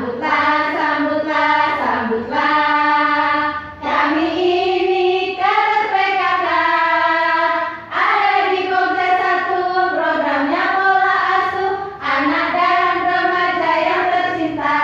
Sambutlah, sambutlah, sambutlah. Kami ini kader PKK. Ada di Pokja 1, programnya pola asuh anak dan remaja yang tercinta.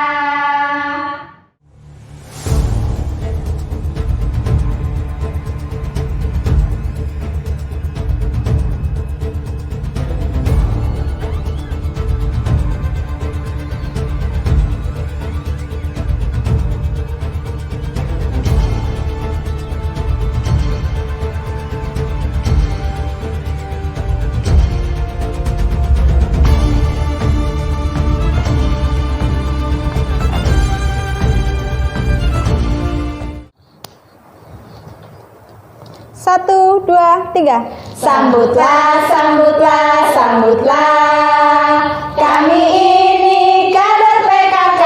Satu, dua, tiga. Sambutlah, sambutlah, sambutlah. Kami ini kader PKK.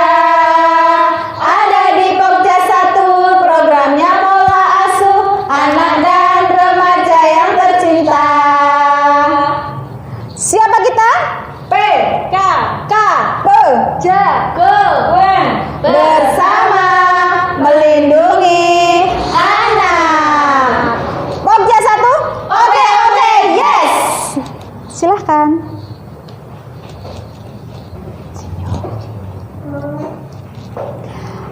Ada di Pokja 1, programnya pola asuh anak dan remaja yang tercinta. Siapa kita? PKK Jagoan bersama melindungi anak. Pokja 1. Oke, yes. Silahkan.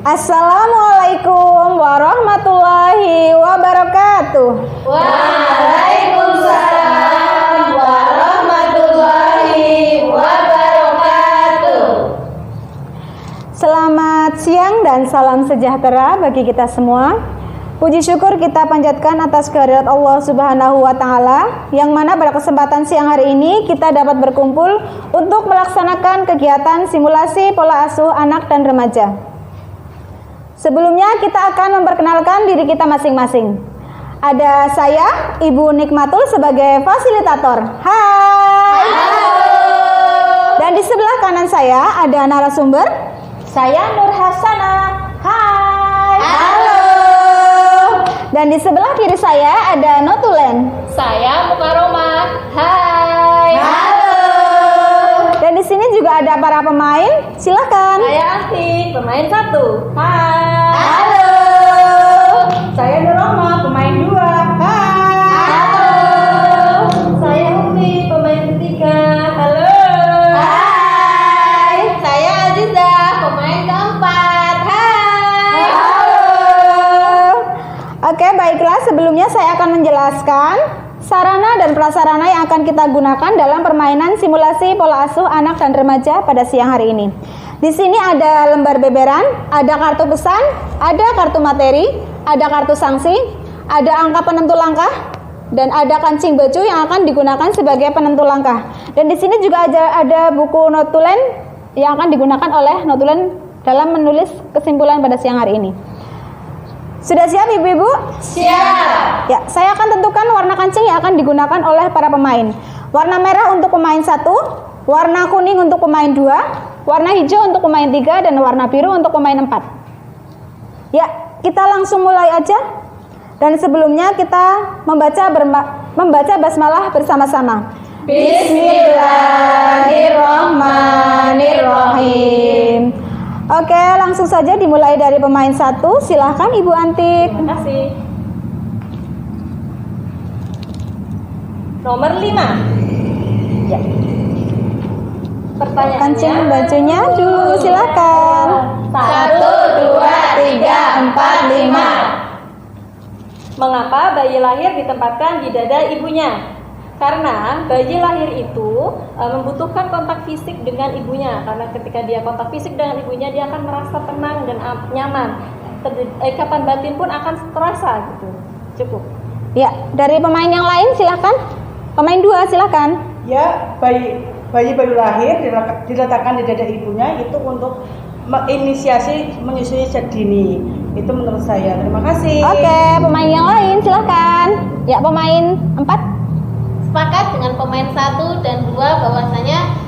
Assalamualaikum warahmatullahi wabarakatuh. Waalaikumsalam warahmatullahi wabarakatuh. Selamat siang dan salam sejahtera bagi kita semua. Puji syukur kita panjatkan atas kehadirat Allah Subhanahu wa Ta'ala, yang mana pada kesempatan siang hari ini kita dapat berkumpul untuk melaksanakan kegiatan simulasi pola asuh anak dan remaja. Sebelumnya kita akan memperkenalkan diri kita masing-masing. Ada saya, Ibu Nikmatul, sebagai fasilitator. Hai. Dan di sebelah kanan saya ada narasumber. Saya Nur Hasana. Hai. Dan di sebelah kiri saya ada Notulen. Saya Mukaroma. Hai. Dan di sini juga ada para pemain. Silakan. Saya Asti, pemain 1. Hai. Saya Nuroma, pemain 2. Saya Umi, pemain 3. Halo. Hai. Saya Aziza, pemain 4. Hai. Oke, baiklah, sebelumnya saya akan menjelaskan sarana dan prasarana yang akan kita gunakan dalam permainan simulasi pola asuh anak dan remaja pada siang hari ini. Di sini ada lembar beberan, ada kartu pesan, ada kartu materi, ada kartu sanksi, ada angka penentu langkah, dan ada kancing baju yang akan digunakan sebagai penentu langkah. Dan di sini juga ada buku notulen yang akan digunakan oleh notulen dalam menulis kesimpulan pada siang hari ini. Sudah siap ibu-ibu? Siap. Ya, saya akan tentukan warna kancing yang akan digunakan oleh para pemain. Warna merah untuk pemain 1, warna kuning untuk pemain 2, warna hijau untuk pemain 3, dan warna biru untuk pemain 4. Ya, kita langsung mulai aja. Dan sebelumnya kita membaca basmalah bersama-sama. Bismillahirrahmanirrahim. Oke, langsung saja dimulai dari pemain 1. Silahkan Ibu Antik. Terima kasih. Nomor 5. Ya. Pertanyaannya. Kancing bajunya dulu, silahkan. 1, 2, 3, 4, 5. Mengapa bayi lahir ditempatkan di dada ibunya? Karena bayi lahir itu membutuhkan kontak fisik dengan ibunya. Karena ketika dia kontak fisik dengan ibunya, dia akan merasa tenang dan nyaman. Ikatan batin pun akan terasa gitu. Cukup. Ya, dari pemain yang lain silahkan. Pemain 2 silahkan. Ya, bayi baru lahir diletakkan di dada ibunya itu untuk menginisiasi menyusui sedini. Itu menurut saya. Terima kasih. Oke, pemain yang lain silahkan. Ya, pemain 4. Sepakat dengan pemain 1 dan 2 bahwasanya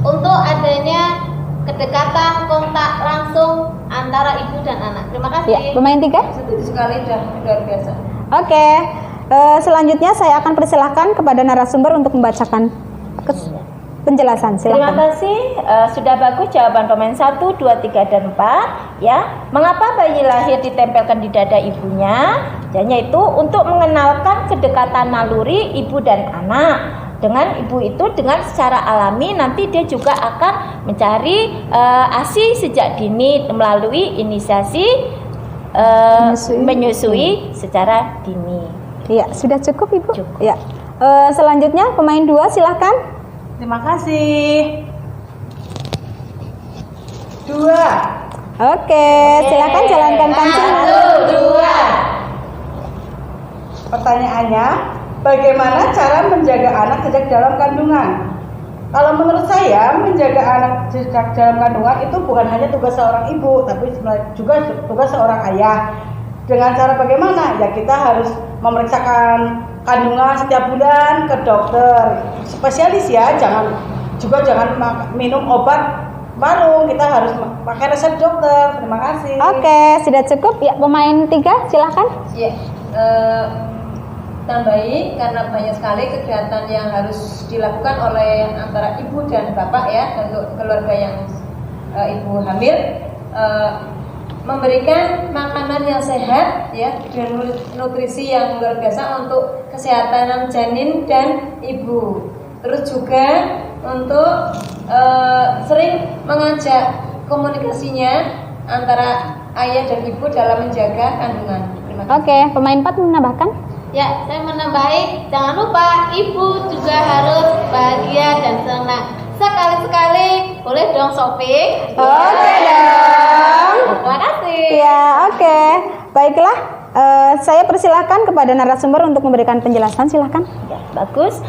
untuk adanya kedekatan kontak langsung antara ibu dan anak. Terima kasih. Ya, pemain 3. Setuju sekali, luar biasa. Oke, selanjutnya saya akan persilahkan kepada narasumber untuk membacakan penjelasan. Terima Silakan. kasih. Sudah bagus jawaban pemain 1, 2, 3, dan 4 ya. Mengapa bayi lahir ditempelkan di dada ibunya? Yaitu untuk mengenalkan kedekatan naluri ibu dan anak. Dengan ibu itu dengan secara alami nanti dia juga akan mencari ASI sejak dini melalui inisiasi menyusui secara dini. Iya, sudah cukup Ibu? Cukup. Ya. Selanjutnya pemain 2 silakan. Terima kasih. 2. Oke, silakan jalankan pancingnya. 1, 2. Pertanyaannya, bagaimana cara menjaga anak sejak dalam kandungan? Kalau menurut saya, menjaga anak sejak dalam kandungan itu bukan hanya tugas seorang ibu, tapi juga tugas seorang ayah. Dengan cara bagaimana? Ya kita harus memeriksakan kandungan setiap bulan ke dokter spesialis ya. Jangan minum obat baru, kita harus pakai resep dokter. Terima kasih. Oke, sudah cukup. Ya, pemain 3 silakan. Ya, tambahi karena banyak sekali kegiatan yang harus dilakukan oleh antara ibu dan bapak ya untuk keluarga yang ibu hamil, memberikan makanan yang sehat ya dan nutrisi yang luar biasa untuk kesehatan janin dan ibu. Terus juga untuk sering mengajak komunikasinya antara ayah dan ibu dalam menjaga kandungan. Terima kasih. Oke, pemain 4 menambahkan. Ya, saya menambahi, jangan lupa ibu juga harus bahagia dan senang. Sekali-sekali boleh dong shopping. Oke dong. Terima kasih. Ya, oke. Baiklah, saya persilahkan kepada narasumber untuk memberikan penjelasan. Silakan. Ya, bagus.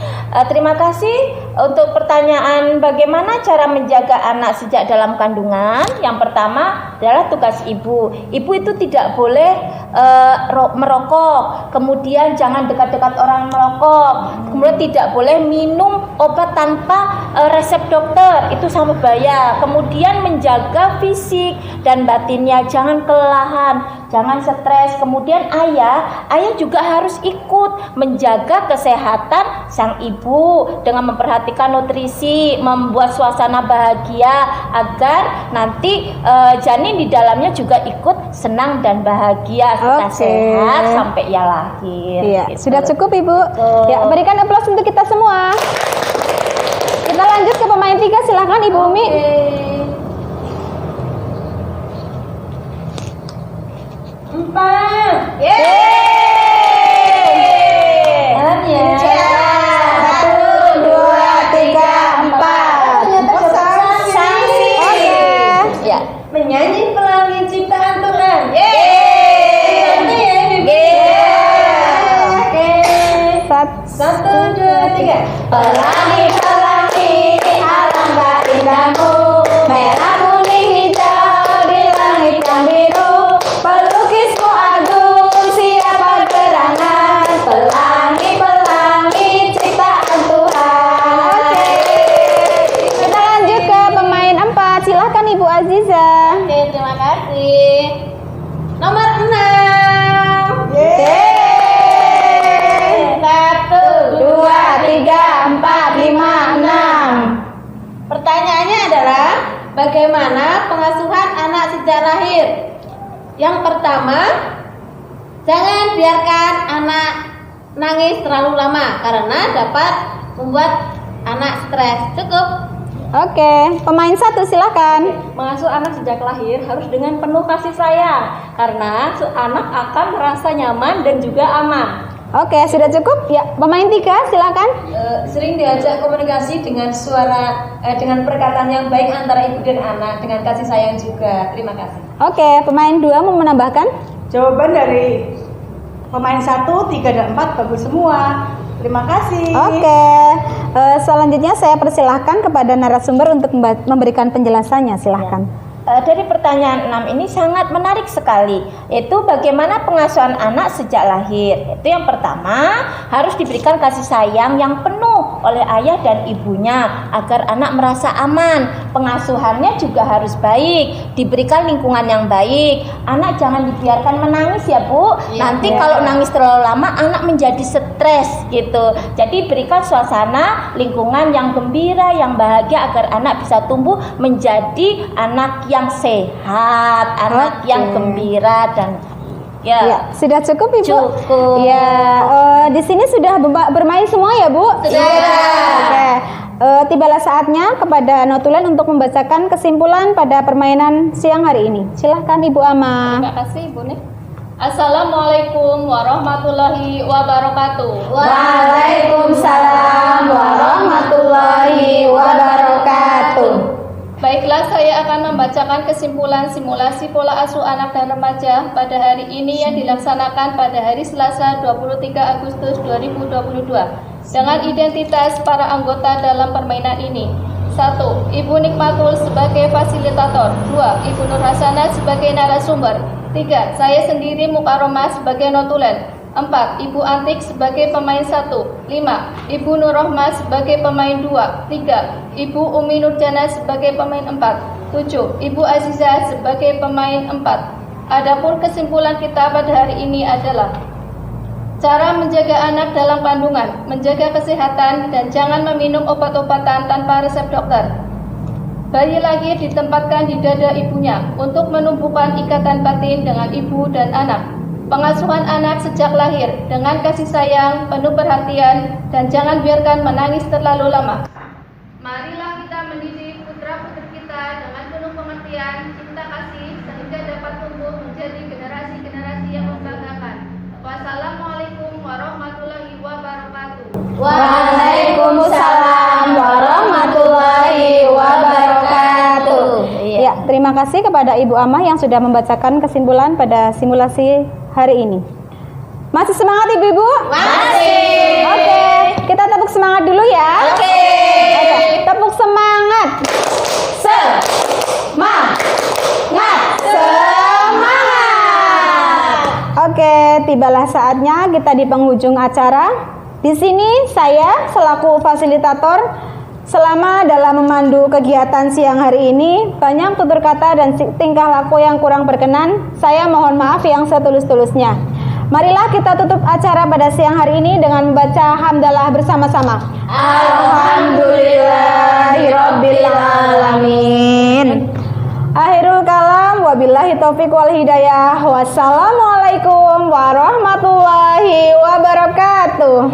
Terima kasih untuk pertanyaan bagaimana cara menjaga anak sejak dalam kandungan. Yang pertama adalah tugas ibu. Ibu itu tidak boleh merokok, kemudian jangan dekat-dekat orang merokok, kemudian tidak boleh minum obat tanpa resep dokter, itu sangat bahaya. Kemudian menjaga fisik dan batinnya, jangan kelelahan, jangan stres. Kemudian ayah juga harus ikut menjaga kesehatan sang ibu dengan memperhatikan nutrisi, membuat suasana bahagia agar nanti janin di dalamnya juga ikut senang dan bahagia serta Oke. sehat sampai ia lahir. Iya, Gitu. sudah cukup Ibu. Betul. Ya, berikan aplaus untuk kita semua. Kita lanjut ke pemain 3, silakan Ibu Umi. Empat. Jalan ya. 1, 2, 3, 4. Sanksi. Oke. Ya. Menyanyi pelangi ciptaan Tuhan. Satu, dua, tiga. Pelangi-pelangi alangkah indahmu, merah kuning hijau di langit yang biru, pelukismu agung siapa gerangan, pelangi-pelangi ciptaan Tuhan. Oke, kita lanjut ke pemain 4, silakan Ibu Aziza. Oke, terima kasih. Nomor 6. Satu, 2, 3, 4, 5, 6. Pertanyaannya adalah bagaimana pengasuhan anak sejak lahir? Yang pertama, jangan biarkan anak nangis terlalu lama karena dapat membuat anak stres. Cukup. Oke, pemain 1 silakan. Mengasuh anak sejak lahir harus dengan penuh kasih sayang karena anak akan merasa nyaman dan juga aman. Oke, sudah cukup? Ya, pemain 3 silakan. Sering diajak komunikasi dengan suara dengan perkataan yang baik antara ibu dan anak dengan kasih sayang juga. Terima kasih. Oke, pemain 2 mau menambahkan? Jawaban dari pemain 1, 3, dan 4 bagus semua. Terima kasih. Oke, selanjutnya saya persilahkan kepada narasumber untuk memberikan penjelasannya. Silahkan. dari pertanyaan 6 ini sangat menarik sekali, yaitu bagaimana pengasuhan anak sejak lahir. Itu yang pertama, harus diberikan kasih sayang yang penuh oleh ayah dan ibunya agar anak merasa aman. Pengasuhannya juga harus baik, diberikan lingkungan yang baik. Anak jangan dibiarkan menangis ya Bu. Nanti kalau nangis terlalu lama anak menjadi stres gitu. Jadi berikan suasana lingkungan yang gembira, yang bahagia agar anak bisa tumbuh menjadi anak yang sehat, anak yang gembira dan Ya, sudah cukup Ibu? Cukup. Ya, di sini sudah bermain semua ya Bu? Sudah. Oke. Tibalah saatnya kepada Notulen untuk membacakan kesimpulan pada permainan siang hari ini. Silahkan Ibu Ama. Terima kasih Ibu nih. Assalamualaikum warahmatullahi wabarakatuh. Waalaikumsalam warahmatullahi wabarakatuh. Baiklah, saya akan membacakan kesimpulan simulasi pola asuh anak dan remaja pada hari ini yang dilaksanakan pada hari Selasa 23 Agustus 2022 dengan identitas para anggota dalam permainan ini. 1. Ibu Nikmatul sebagai fasilitator. 2. Ibu Nur Hasanah sebagai narasumber. 3. Saya sendiri Mukaromah sebagai notulen. 4. Ibu Antik sebagai pemain 1. 5. Ibu Nur Rohmah sebagai pemain 2. 3. Ibu Umi Nurjana sebagai pemain 4. 7. Ibu Azizah sebagai pemain 4. Adapun kesimpulan kita pada hari ini adalah cara menjaga anak dalam kandungan, menjaga kesehatan dan jangan meminum obat-obatan tanpa resep dokter. Bayi lagi ditempatkan di dada ibunya untuk menumbuhkan ikatan batin dengan ibu dan anak. Pengasuhan anak sejak lahir dengan kasih sayang, penuh perhatian, dan jangan biarkan menangis terlalu lama. Marilah kita mendidik putra-putri kita dengan penuh pengertian, cinta kasih, sehingga dapat tumbuh menjadi generasi-generasi yang membanggakan. Wassalamualaikum warahmatullahi wabarakatuh. Waalaikumsalam warahmatullahi wabarakatuh. Ya, terima kasih kepada Ibu Amah yang sudah membacakan kesimpulan pada simulasi hari ini. Masih semangat Ibu-ibu? Masih. Oke, kita tepuk semangat dulu ya. Oke, tepuk semangat. Semangat. Oke, tibalah saatnya kita di penghujung acara. Di sini saya selaku fasilitator selama dalam memandu kegiatan siang hari ini banyak tutur kata dan tingkah laku yang kurang berkenan. Saya mohon maaf yang setulus-tulusnya. Marilah kita tutup acara pada siang hari ini dengan membaca hamdalah bersama-sama. Alhamdulillahirabbil alamin. Akhirul kalam, wabillahi taufiq wal hidayah. Wassalamualaikum warahmatullahi wabarakatuh.